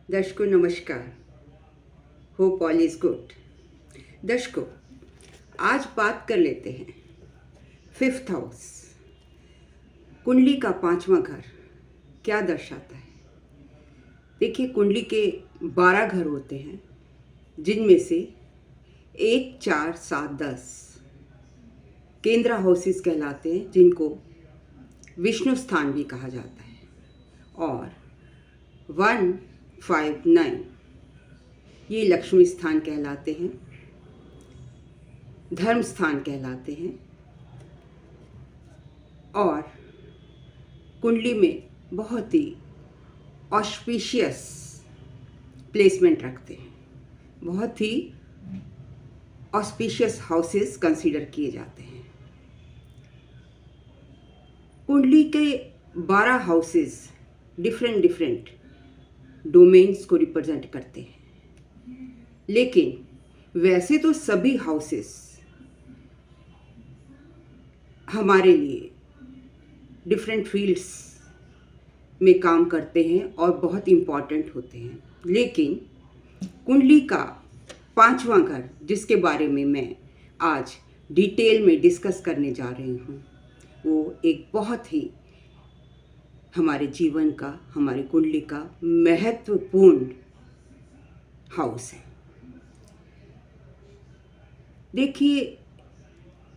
दर्शकों नमस्कार। Hope all is good. दर्शकों, आज बात कर लेते हैं फिफ्थ हाउस, कुंडली का पांचवा घर क्या दर्शाता है। देखिए, कुंडली के 12 घर होते हैं, जिनमें से 1, 4, 7, 10 केंद्र हाउसेस कहलाते हैं, जिनको विष्णु स्थान भी कहा जाता है, और 1, 5, 9 ये लक्ष्मी स्थान कहलाते हैं, धर्म स्थान कहलाते हैं, और कुंडली में बहुत ही ऑस्पिशियस प्लेसमेंट रखते हैं, बहुत ही ऑस्पिशियस हाउसेस कंसीडर किए जाते हैं। कुंडली के 12 हाउसेस डिफरेंट डोमेन्स को रिप्रेजेंट करते हैं, लेकिन वैसे तो सभी हाउसेस हमारे लिए डिफरेंट फील्ड्स में काम करते हैं और बहुत इम्पॉर्टेंट होते हैं, लेकिन कुंडली का पांचवा घर, जिसके बारे में मैं आज डिटेल में डिस्कस करने जा रही हूँ, वो एक बहुत ही हमारे जीवन का, हमारी कुंडली का महत्वपूर्ण हाउस है। देखिए,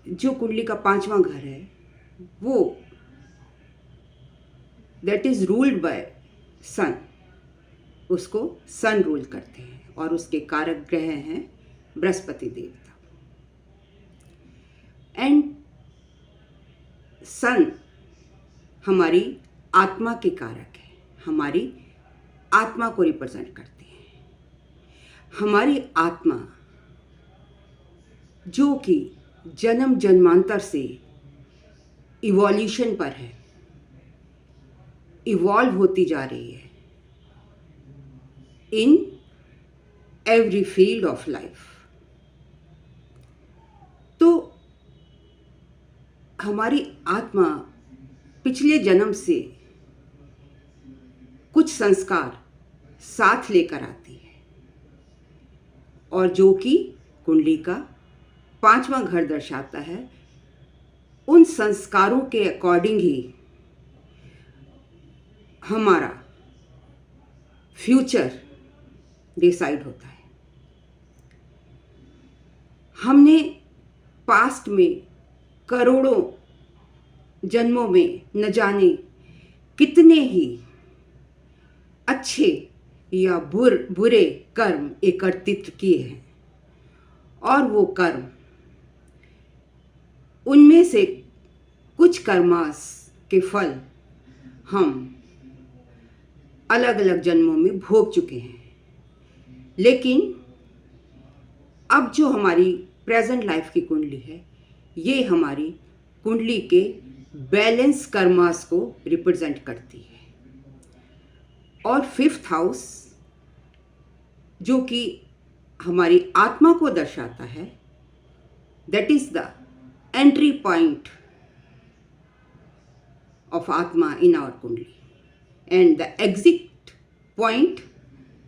जो कुंडली का पांचवा घर है वो दैट इज रूल्ड बाय सन, उसको सन रूल करते हैं, और उसके कारक ग्रह हैं बृहस्पति देवता। एंड सन हमारी आत्मा के कारक है, हमारी आत्मा को रिप्रेजेंट करते हैं। हमारी आत्मा जो कि जन्म जन्मांतर से इवोल्यूशन पर है, इवॉल्व होती जा रही है in every field of life. तो हमारी आत्मा पिछले जन्म से कुछ संस्कार साथ लेकर आती है, और जो कि कुंडली का पांचवा घर दर्शाता है। उन संस्कारों के अकॉर्डिंग ही हमारा फ्यूचर डिसाइड होता है। हमने पास्ट में करोड़ों जन्मों में न जाने कितने ही अच्छे या बुरे कर्म एकत्रित किए हैं, और वो कर्म, उनमें से कुछ कर्मास के फल हम अलग अलग जन्मों में भोग चुके हैं। लेकिन अब जो हमारी प्रेजेंट लाइफ की कुंडली है, ये हमारी कुंडली के बैलेंस कर्मास को रिप्रेजेंट करती है। और फिफ्थ हाउस, जो कि हमारी आत्मा को दर्शाता है, that is the entry point of आत्मा इन आवर कुंडली, and the exit point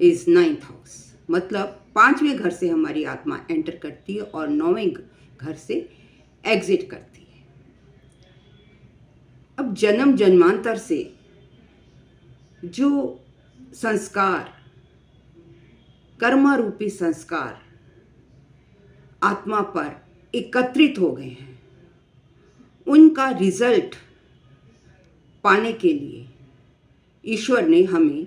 is 9th house. मतलब 5वें घर से हमारी आत्मा एंटर करती है और 9वें घर से एग्जिट करती है। अब जन्म जन्मांतर से जो संस्कार, कर्मारूपी संस्कार आत्मा पर एकत्रित हो गए हैं, उनका रिजल्ट पाने के लिए ईश्वर ने हमें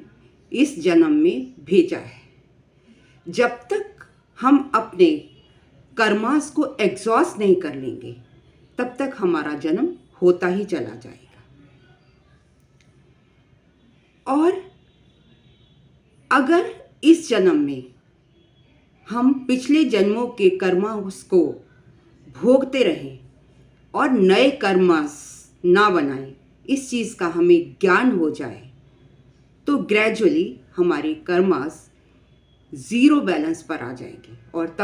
इस जन्म में भेजा है। जब तक हम अपने कर्मास को एग्जॉस्ट नहीं कर लेंगे, तब तक हमारा जन्म होता ही चला जाएगा। और अगर इस जन्म में हम पिछले जन्मों के कर्मास को भोगते रहें और नए कर्मास ना बनाएं, इस चीज़ का हमें ज्ञान हो जाए, तो ग्रेजुअली हमारे कर्मास ज़ीरो बैलेंस पर आ जाएंगे, और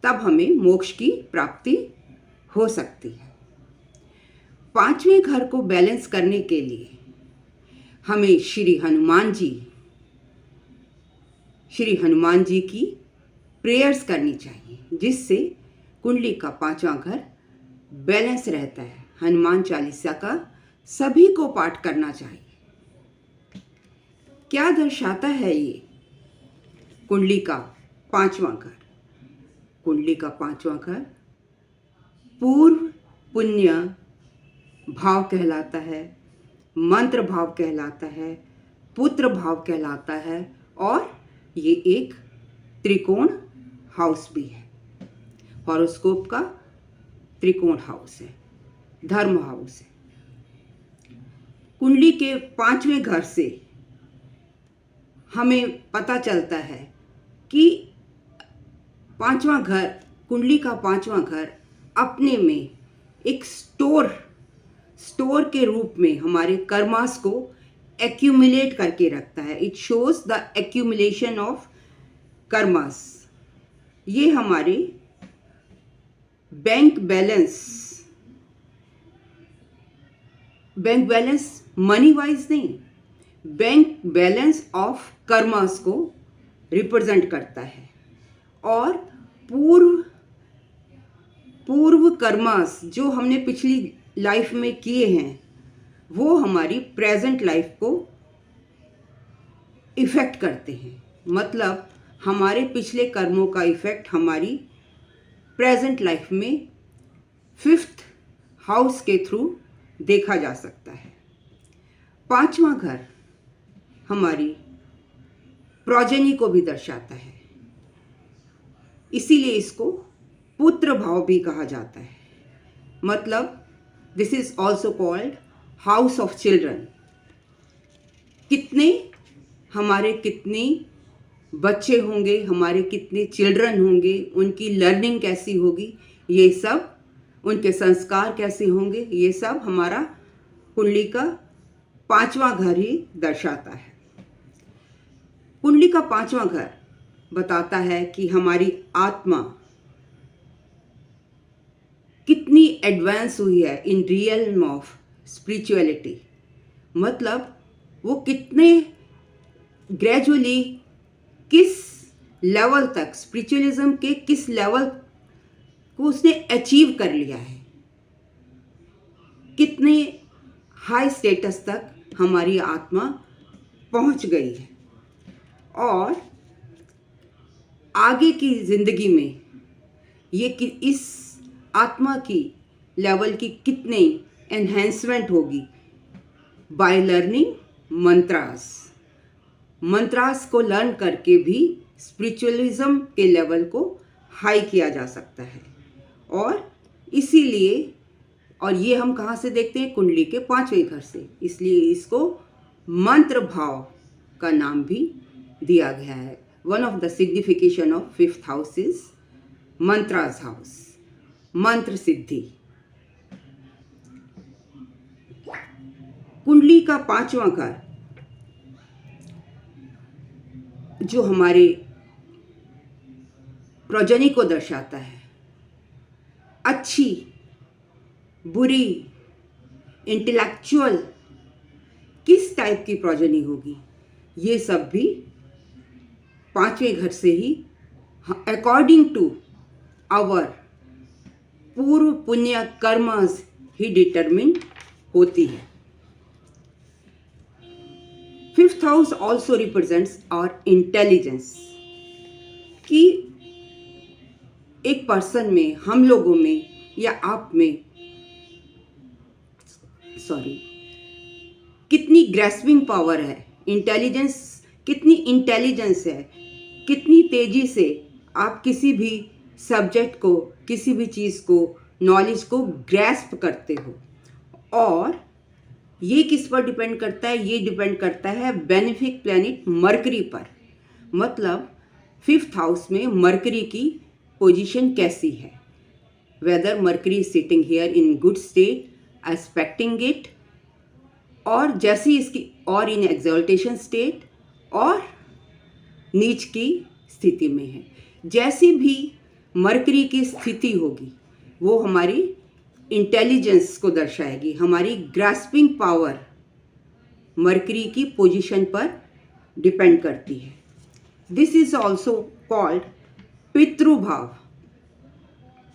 तब हमें मोक्ष की प्राप्ति हो सकती है। 5वें घर को बैलेंस करने के लिए हमें श्री हनुमान जी श्री हनुमान जी की प्रेयर्स करनी चाहिए, जिससे कुंडली का 5वां घर बैलेंस रहता है। हनुमान चालीसा का सभी को पाठ करना चाहिए। क्या दर्शाता है ये कुंडली का 5वां घर? कुंडली का 5वां घर पूर्व पुण्य भाव कहलाता है, मंत्र भाव कहलाता है, पुत्र भाव कहलाता है, और ये एक त्रिकोण हाउस भी है। हॉरोस्कोप का त्रिकोण हाउस है, धर्म हाउस है। कुंडली के 5वें घर से हमें पता चलता है कि 5वां घर, कुंडली का 5वां घर अपने में एक स्टोर के रूप में हमारे कर्मास को एक्यूमुलेट करके रखता है। It shows the accumulation of karmas. ये हमारे बैंक बैलेंस मनी वाइज नहीं, बैंक बैलेंस ऑफ कर्मास को रिप्रेजेंट करता है। और पूर्व कर्मास जो हमने पिछली लाइफ में किए हैं, वो हमारी प्रेजेंट लाइफ को इफ़ेक्ट करते हैं। मतलब हमारे पिछले कर्मों का इफ़ेक्ट हमारी प्रेजेंट लाइफ में 5th हाउस के थ्रू देखा जा सकता है। 5वां घर हमारी प्रोजेनी को भी दर्शाता है, इसीलिए इसको पुत्र भाव भी कहा जाता है। मतलब this is also called house of children. कितने बच्चे होंगे, हमारे कितने चिल्ड्रन होंगे, उनकी लर्निंग कैसी होगी, ये सब, उनके संस्कार कैसे होंगे, ये सब हमारा कुंडली का 5वां घर ही दर्शाता है। कुंडली का 5वां घर बताता है कि हमारी आत्मा कितनी एडवांस हुई है इन रियल्म ऑफ स्पिरिचुअलिटी। मतलब वो कितने ग्रेजुअली किस लेवल तक, स्पिरिचुअलिज्म के किस लेवल को उसने अचीव कर लिया है, कितने हाई स्टेटस तक हमारी आत्मा पहुंच गई है, और आगे की जिंदगी में ये कि इस आत्मा की लेवल की कितने एनहेंसमेंट होगी बाय लर्निंग मंत्रास को लर्न करके भी स्पिरिचुअलिज्म के लेवल को हाई किया जा सकता है। और इसीलिए, और ये हम कहाँ से देखते हैं? कुंडली के 5वें घर से। इसलिए इसको मंत्र भाव का नाम भी दिया गया है। One of the signification of 5th house is mantras house, मंत्र सिद्धि। कुंडली का 5वां घर जो हमारे प्रोजेनी को दर्शाता है, अच्छी बुरी इंटेलेक्चुअल किस टाइप की प्रोजेनी होगी, ये सब भी 5वें घर से ही अकॉर्डिंग टू आवर पूर्व पुण्य कर्मस ही डिटरमिन होती है। 5th house also represents our intelligence, कि एक पर्सन में, हम लोगों में या आप में, कितनी ग्रेस्पिंग पावर है, इंटेलिजेंस, कितनी इंटेलिजेंस है, कितनी तेजी से आप किसी भी सब्जेक्ट को, किसी भी चीज़ को, नॉलेज को ग्रेस्प करते हो। और ये किस पर डिपेंड करता है? ये डिपेंड करता है बेनिफिक प्लैनेट मरकरी पर। मतलब 5th हाउस में मरकरी की पोजीशन कैसी है, whether Mercury is sitting here in good state, aspecting it, और जैसी इसकी, और इन एक्सल्टेशन स्टेट, और नीच की स्थिति में है। जैसी भी मरकरी की स्थिति होगी वो हमारी इंटेलिजेंस को दर्शाएगी, हमारी ग्रास्पिंग पावर मरकरी की पोजीशन पर डिपेंड करती है। दिस इज ऑल्सो कॉल्ड पितृभाव।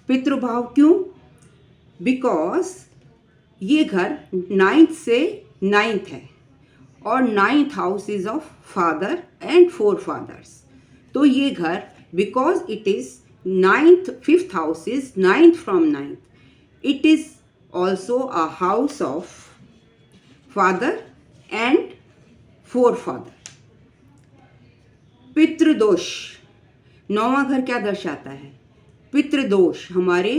पितृभाव क्यों? बिकॉज ये घर 9th से 9th है और 9th house is of father and forefathers. तो ये घर because it is 9th, 5th house is 9th from 9th, it is also a house of father and forefathers. पितृदोष, 9वां घर क्या दर्शाता है? पितृदोष, हमारे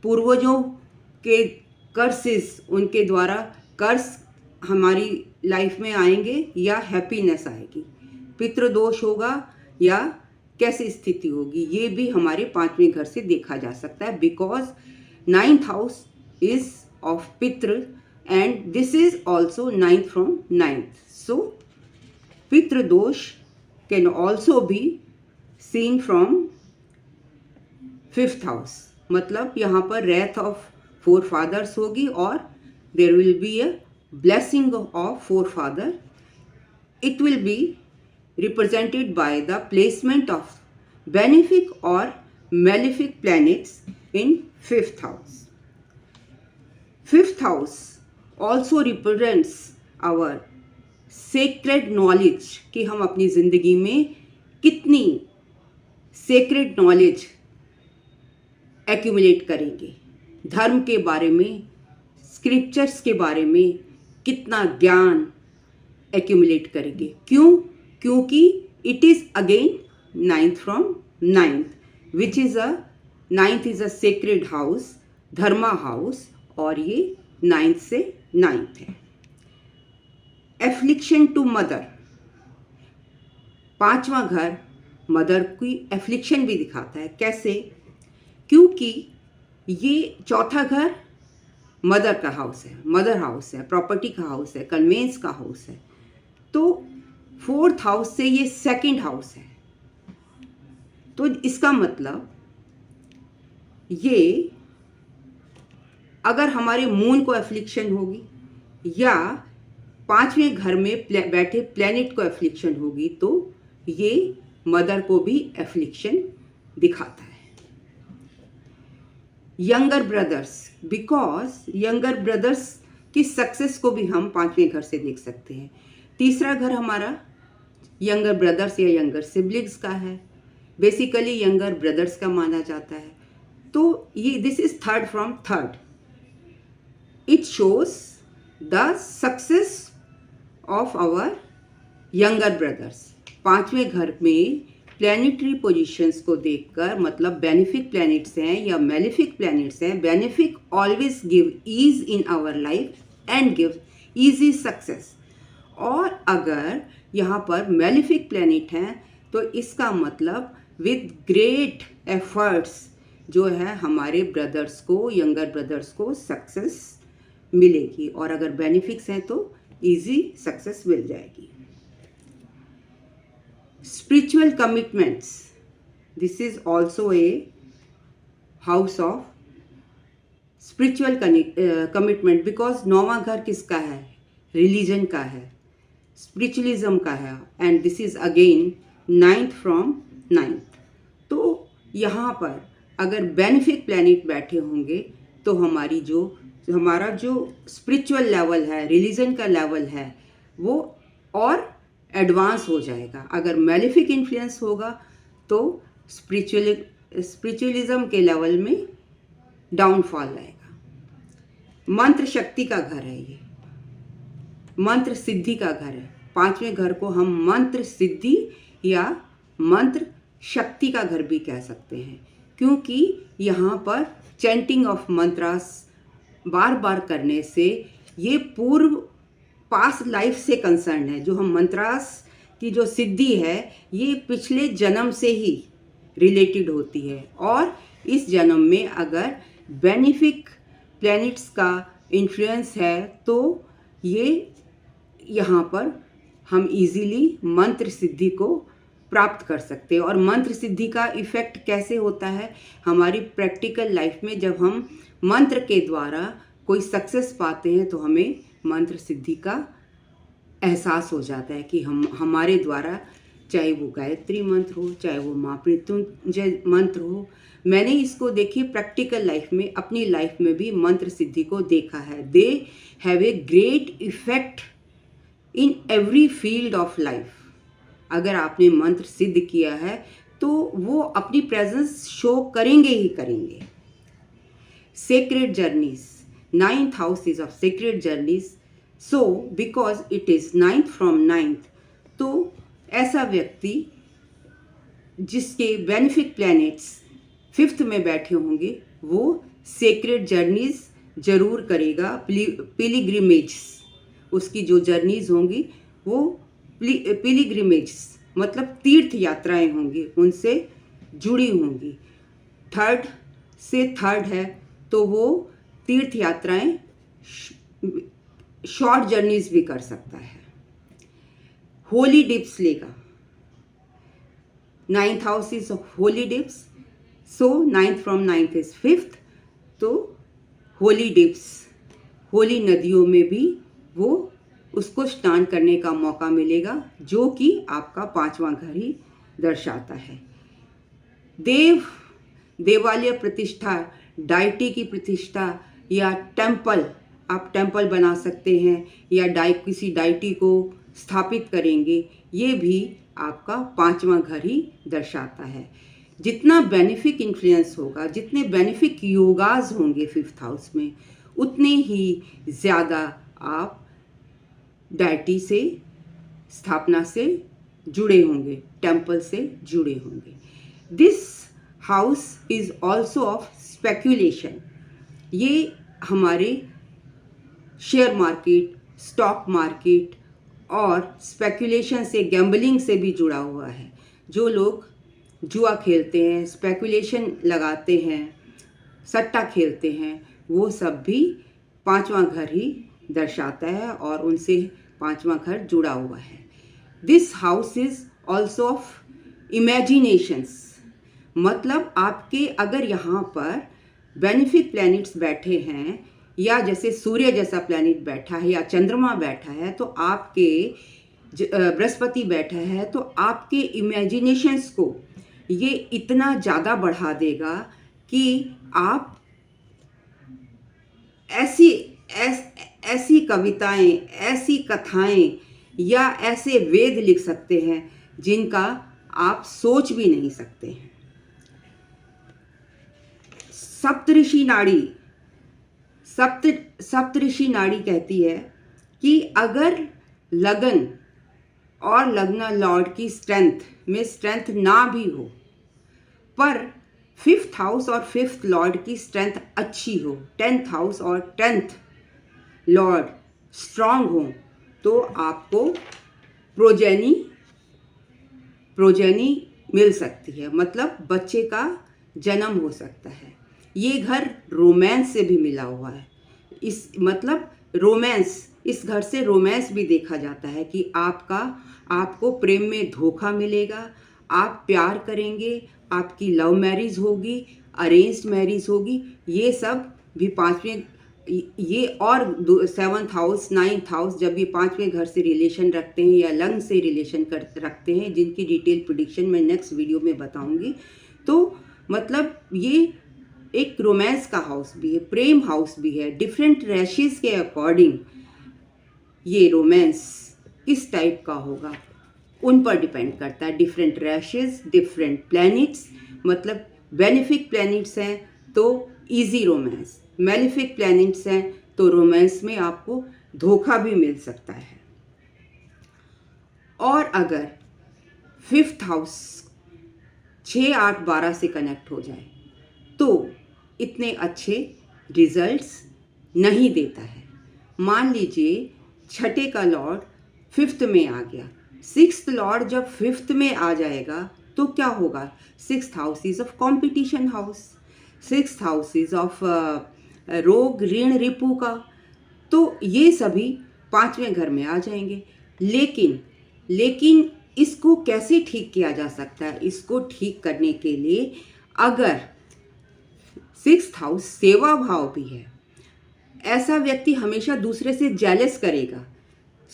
पूर्वजों के कर्सेस, उनके द्वारा कर्स हमारी लाइफ में आएंगे या हैप्पीनेस आएगी। पितृदोष होगा या कैसी स्थिति होगी, ये भी हमारे 5वें घर से देखा जा सकता है। Because 9th house is of पितृ and this is also 9th from 9th। So पितृदोष can also be seen from 5th house. मतलब यहाँ पर रेथ ऑफ फोर फादर्स होगी और there will be a blessing of forefathers. It will be represented by the placement of benefic or malefic planets in 5th house. 5th house also represents our sacred knowledge कि हम अपनी ज़िंदगी में कितनी sacred knowledge accumulate करेंगे, धर्म के बारे में, स्क्रिप्चर्स के बारे में कितना ज्ञान accumulate करेंगे। क्यों? क्योंकि it is again 9th from 9th which is a 9th is a sacred house, Dharma house, और ये 9th से 9th है। एफ्लिक्शन टू मदर, 5वां घर मदर की एफ्लिक्शन भी दिखाता है। कैसे? क्योंकि ये 4था घर मदर का हाउस है, मदर हाउस है, प्रॉपर्टी का हाउस है, कन्वेंस का हाउस है। तो 4th हाउस से ये 2nd हाउस है। तो इसका मतलब ये अगर हमारे मून को एफ्लिक्शन होगी या 5वें घर में बैठे प्लैनेट को एफ्लिक्शन होगी तो ये मदर को भी एफ्लिक्शन दिखाता है। Younger brothers, because younger brothers की सक्सेस को भी हम 5वें घर से देख सकते हैं। तीसरा घर हमारा यंगर ब्रदर्स या यंगर सिबलिंग्स का है, बेसिकली यंगर ब्रदर्स का माना जाता है। तो ये this is 3rd from 3rd, it shows the success of our younger brothers. 5वें घर में प्लैनेटरी पोजीशंस को देखकर, मतलब बेनिफिक प्लैनेट्स हैं या मेलिफिक प्लैनेट्स हैं, benefic always give ease in our life and give easy success. और अगर यहाँ पर मेलिफिक प्लैनेट हैं तो इसका मतलब विद ग्रेट एफर्ट्स जो है हमारे ब्रदर्स को, यंगर ब्रदर्स को सक्सेस मिलेगी, और अगर बेनिफिक्स हैं तो इजी सक्सेस मिल जाएगी। Spiritual commitments, this is also a house of spiritual commitment, because 9वां घर किसका है? रिलीजन का है, स्पिरिचुअलिज्म का है, and this is again 9th from 9th। तो यहाँ पर अगर बेनिफिक प्लैनेट बैठे होंगे तो हमारा जो स्पिरिचुअल लेवल है, रिलीजन का लेवल है, वो और एडवांस हो जाएगा। अगर मेलिफिक इन्फ्लुएंस होगा तो स्पिरिचुअलिज्म के लेवल में डाउनफॉल आएगा। मंत्र शक्ति का घर है ये, मंत्र सिद्धि का घर है। 5वें घर को हम मंत्र सिद्धि या मंत्र शक्ति का घर भी कह सकते हैं, क्योंकि यहाँ पर चैंटिंग ऑफ मंत्रास बार बार करने से ये पूर्व पास्ट लाइफ से कंसर्न है। जो हम मंत्रास की जो सिद्धि है ये पिछले जन्म से ही रिलेटेड होती है, और इस जन्म में अगर बेनिफिक प्लैनेट्स का इन्फ्लुएंस है तो ये यहाँ पर हम इजीली मंत्र सिद्धि को प्राप्त कर सकते हैं। और मंत्र सिद्धि का इफ़ेक्ट कैसे होता है हमारी प्रैक्टिकल लाइफ में? जब हम मंत्र के द्वारा कोई सक्सेस पाते हैं तो हमें मंत्र सिद्धि का एहसास हो जाता है कि हमारे द्वारा चाहे वो गायत्री मंत्र हो, चाहे वो माँ मृत्युंजय मंत्र हो। मैंने इसको देखिए प्रैक्टिकल लाइफ में, अपनी लाइफ में भी मंत्र सिद्धि को देखा है। They have a great effect in every field of life. अगर आपने मंत्र सिद्ध किया है तो वो अपनी प्रेजेंस शो करेंगे ही करेंगे। Sacred journeys, 9th house is of sacred journeys, so because it is 9th from 9th, तो ऐसा व्यक्ति जिसके बेनिफिक प्लैनेट्स 5th में बैठे होंगे वो सेक्रेड जर्नीज जरूर करेगा। पिलिग्रिमेज, उसकी जो जर्नीज होंगी वो पिलिग्रिमेज मतलब तीर्थ यात्राएं होंगी, उनसे जुड़ी होंगी। 3rd से 3rd है तो वो तीर्थ यात्राएं शॉर्ट जर्नीज भी कर सकता है। होली डिप्स लेगा, 9th house is Holi dips, so 9th from 9th is 5th, तो होली डिप्स, होली नदियों में भी वो उसको स्नान करने का मौका मिलेगा, जो कि आपका 5वां घर ही दर्शाता है। देवालय प्रतिष्ठा, डाइटी की प्रतिष्ठा या टेम्पल, आप टेम्पल बना सकते हैं या किसी डाइटी को स्थापित करेंगे, ये भी आपका 5वां घर ही दर्शाता है। जितना बेनिफिक इन्फ्लुएंस होगा, जितने बेनिफिक योगाज होंगे 5th हाउस में, उतने ही ज़्यादा आप डाइटी से, स्थापना से जुड़े होंगे, टेम्पल से जुड़े होंगे। This house is also of speculation. ये हमारे शेयर मार्केट, स्टॉक मार्केट और स्पेक्यूलेशन से, गैम्बलिंग से भी जुड़ा हुआ है। जो लोग जुआ खेलते हैं, स्पेक्यूलेशन लगाते हैं, सट्टा खेलते हैं, वो सब भी 5वां घर ही दर्शाता है और उनसे 5वां घर जुड़ा हुआ है। This house is also of imaginations, मतलब आपके अगर यहाँ पर बेनिफिक प्लैनेट्स बैठे हैं या जैसे सूर्य जैसा प्लैनेट बैठा है या चंद्रमा बैठा है, तो आपके बृहस्पति बैठा है, तो आपके इमेजिनेशंस को ये इतना ज़्यादा बढ़ा देगा कि आप ऐसी कविताएं, ऐसी कथाएं या ऐसे वेद लिख सकते हैं जिनका आप सोच भी नहीं सकते हैं। सप्तऋषि नाड़ी कहती है कि अगर लगन और लग्न लॉर्ड की स्ट्रेंथ ना भी हो, पर 5th हाउस और 5th लॉर्ड की स्ट्रेंथ अच्छी हो, 10th हाउस और 10th लॉर्ड स्ट्रांग हो, तो आपको प्रोजेनी मिल सकती है, मतलब बच्चे का जन्म हो सकता है। ये घर रोमांस से भी मिला हुआ है, इस मतलब रोमांस, इस घर से रोमांस भी देखा जाता है कि आपको प्रेम में धोखा मिलेगा, आप प्यार करेंगे, आपकी लव मैरिज होगी, अरेंज्ड मैरिज होगी, ये सब भी 5वें, ये और 7th हाउस, 9th हाउस जब ये 5वें घर से रिलेशन रखते हैं या लग्न से रिलेशन रखते हैं, जिनकी डिटेल प्रेडिक्शन मैं नेक्स्ट वीडियो में बताऊंगी, तो मतलब ये एक रोमांस का हाउस भी है, प्रेम हाउस भी है। डिफरेंट रैशेस के अकॉर्डिंग ये रोमांस किस टाइप का होगा उन पर डिपेंड करता है। डिफरेंट रैशेस, डिफरेंट प्लैनेट्स, मतलब बेनिफिक प्लैनेट्स हैं तो इजी रोमांस, मैलिफिक प्लैनेट्स हैं तो रोमांस में आपको धोखा भी मिल सकता है। और अगर 5th हाउस 6, 8, 12 से कनेक्ट हो जाए तो इतने अच्छे रिजल्ट्स नहीं देता है। मान लीजिए 6ठे का लॉर्ड 5th में आ गया, 6th लॉर्ड जब 5th में आ जाएगा तो क्या होगा? 6th house is of competition house, 6th house is of रोग, ऋण, रिपू का, तो ये सभी 5वें घर में आ जाएंगे। लेकिन इसको कैसे ठीक किया जा सकता है? इसको ठीक करने के लिए अगर 6th हाउस सेवा भाव भी है, ऐसा व्यक्ति हमेशा दूसरे से जेलस करेगा,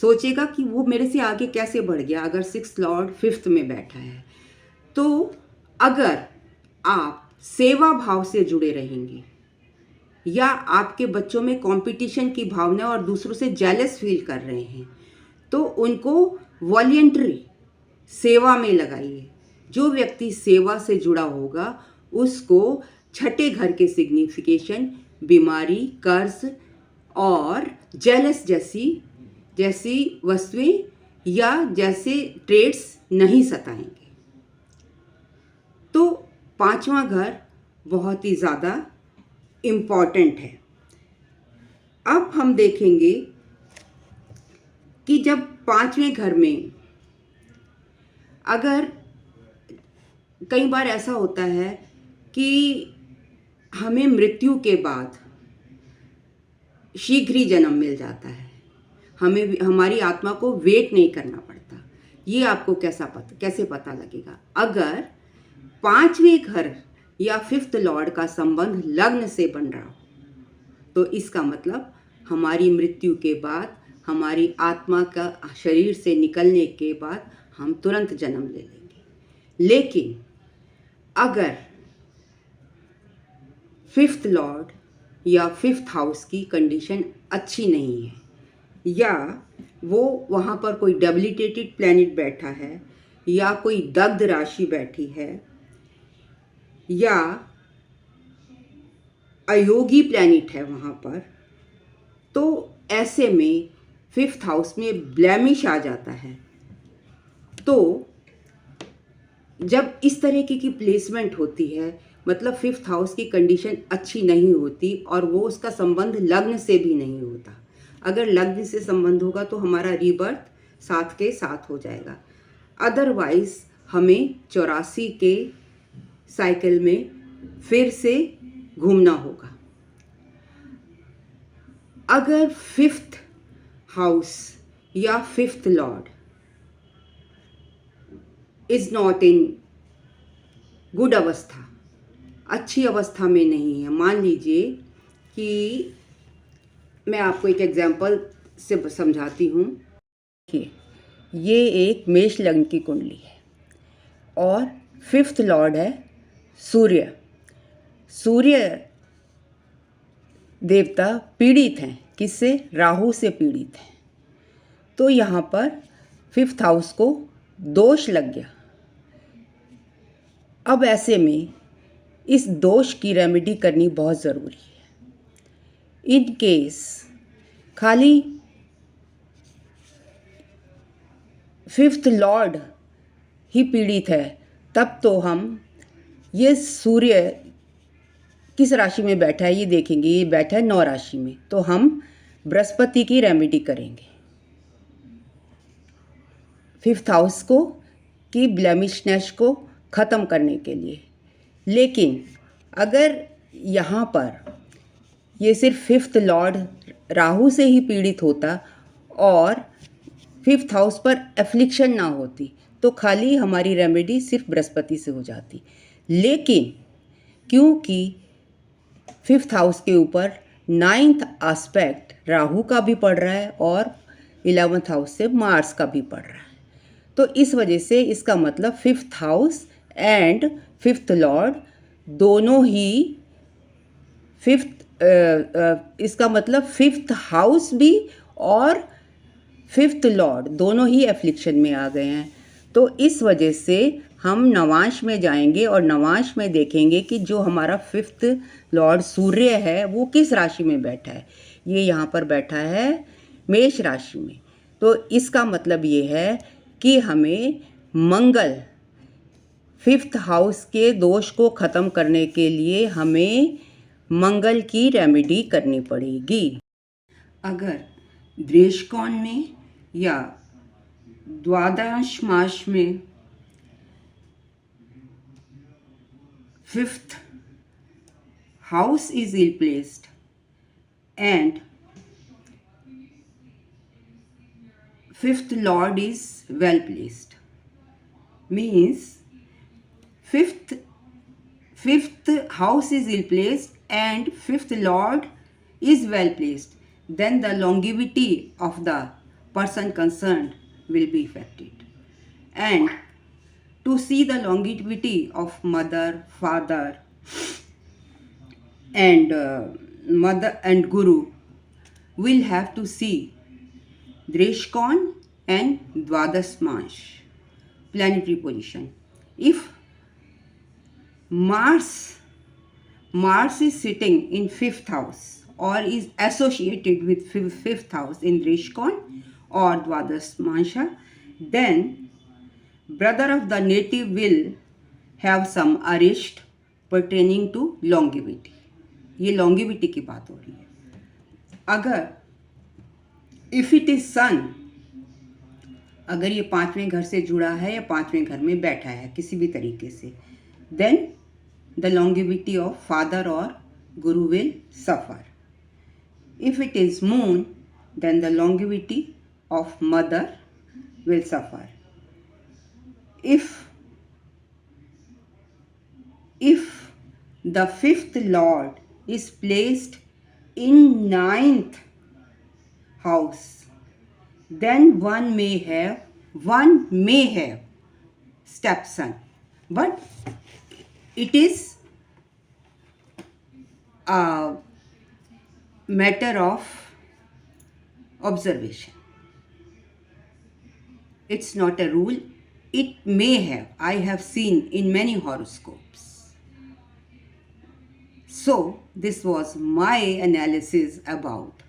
सोचेगा कि वो मेरे से आगे कैसे बढ़ गया अगर 6th लॉर्ड 5th में बैठा है। तो अगर आप सेवा भाव से जुड़े रहेंगे या आपके बच्चों में कंपटीशन की भावना और दूसरों से जेलस फील कर रहे हैं, तो उनको वॉलंटरी सेवा में लगाइए। जो व्यक्ति सेवा से जुड़ा होगा उसको छठे घर के सिग्निफिकेशन, बीमारी, कर्ज और जेलस जैसी वस्तुएं या जैसे ट्रेड्स नहीं सताएंगे। तो 5वां घर बहुत ही ज़्यादा इम्पॉर्टेंट है। अब हम देखेंगे कि जब 5वें घर में अगर कई बार ऐसा होता है कि हमें मृत्यु के बाद शीघ्र ही जन्म मिल जाता है, हमारी आत्मा को वेट नहीं करना पड़ता। ये आपको कैसे पता लगेगा? अगर 5वें घर या 5th लॉर्ड का संबंध लग्न से बन रहा हो, तो इसका मतलब हमारी मृत्यु के बाद, हमारी आत्मा का शरीर से निकलने के बाद हम तुरंत जन्म ले लेंगे। लेकिन अगर 5th लॉर्ड या 5th हाउस की कंडीशन अच्छी नहीं है या वो वहाँ पर कोई डेबिलिटेटेड प्लैनेट बैठा है या कोई दग्ध राशि बैठी है या अयोगी प्लैनेट है वहाँ पर, तो ऐसे में 5th हाउस में ब्लेमिश आ जाता है। तो जब इस तरह की प्लेसमेंट होती है, मतलब 5th हाउस की कंडीशन अच्छी नहीं होती और वो उसका संबंध लग्न से भी नहीं होता। अगर लग्न से संबंध होगा तो हमारा रीबर्थ साथ के साथ हो जाएगा। अदरवाइज हमें 84 के साइकिल में फिर से घूमना होगा। अगर 5th हाउस या 5th Lord is not in good अवस्था, अच्छी अवस्था में नहीं है। मान लीजिए कि मैं आपको एक एग्जांपल से समझाती हूँ कि ये एक मेष लग्न की कुंडली है और 5th लॉर्ड है सूर्य। सूर्य देवता पीड़ित हैं, किससे? राहु से पीड़ित हैं। तो यहाँ पर 5th हाउस को दोष लग गया। अब ऐसे में इस दोष की रेमेडी करनी बहुत ज़रूरी है। इन केस खाली 5th लॉर्ड ही पीड़ित है, तब तो हम ये सूर्य किस राशि में बैठा है ये देखेंगे। ये बैठा है 9 राशि में, तो हम बृहस्पति की रेमेडी करेंगे 5th हाउस को की ब्लेमिशनेस को ख़त्म करने के लिए। लेकिन अगर यहाँ पर ये सिर्फ 5th लॉर्ड राहु से ही पीड़ित होता और 5th हाउस पर एफ्लिक्शन ना होती, तो खाली हमारी रेमेडी सिर्फ बृहस्पति से हो जाती। लेकिन क्योंकि 5th हाउस के ऊपर 9th एस्पेक्ट राहु का भी पड़ रहा है और 11th हाउस से मार्स का भी पड़ रहा है, तो इस वजह से इसका मतलब 5th house and 5th Lord दोनों ही इसका मतलब 5th हाउस भी और 5th लॉर्ड दोनों ही एफ्लिक्शन में आ गए हैं। तो इस वजह से हम नवांश में जाएंगे और नवांश में देखेंगे कि जो हमारा 5th लॉर्ड सूर्य है वो किस राशि में बैठा है। ये यहाँ पर बैठा है मेष राशि में। तो इसका मतलब ये है कि हमें मंगल 5th हाउस के दोष को ख़त्म करने के लिए हमें मंगल की रेमेडी करनी पड़ेगी। अगर द्वेषकोण में या द्वादश मास में 5th house is ill placed and 5th lord is well placed, means 5th house is ill placed and 5th lord is well placed, then the longevity of the person concerned will be affected. And to see the longevity of mother, father, and mother and guru, we'll have to see Dreshkon and Dwadasmansh planetary position. If Mars Mars is sitting in fifth house or is associated with fifth house in Dreshkon or Dwadasmansha, then brother of the native will have some arrest pertaining to longevity. ये longevity की बात हो रही है. अगर if it is sun, अगर ये पांचवें घर से जुड़ा है या पांचवें घर में बैठा है किसी भी तरीके से, then the longevity of father or guru will suffer. If it is moon, then the longevity of mother will suffer. If the fifth lord is placed in ninth house, then one may have stepson, but it is a matter of observation. It's not a rule. It may have. I have seen in many horoscopes. So this was my analysis about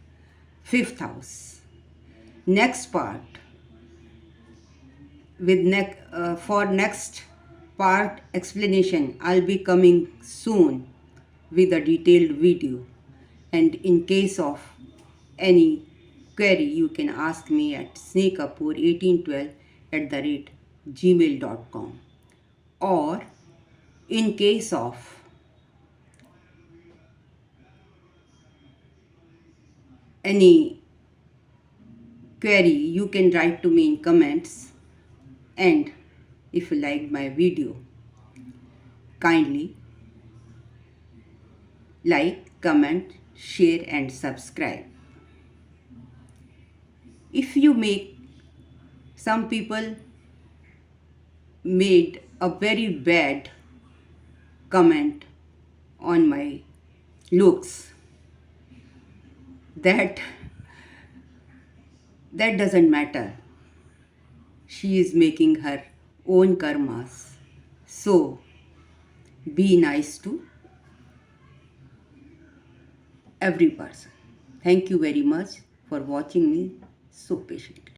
fifth house. Next part, for next part explanation, I'll be coming soon with a detailed video. And in case of any query, you can ask me at snakekapoor1812@gmail.com. Or in case of any query, you can write to me in comments. And if you liked my video, kindly like, comment, share and subscribe. If you make, some people made a very bad comment on my looks, that doesn't matter. She is making her own karmas. So be nice to every person. Thank you very much for watching me so patiently.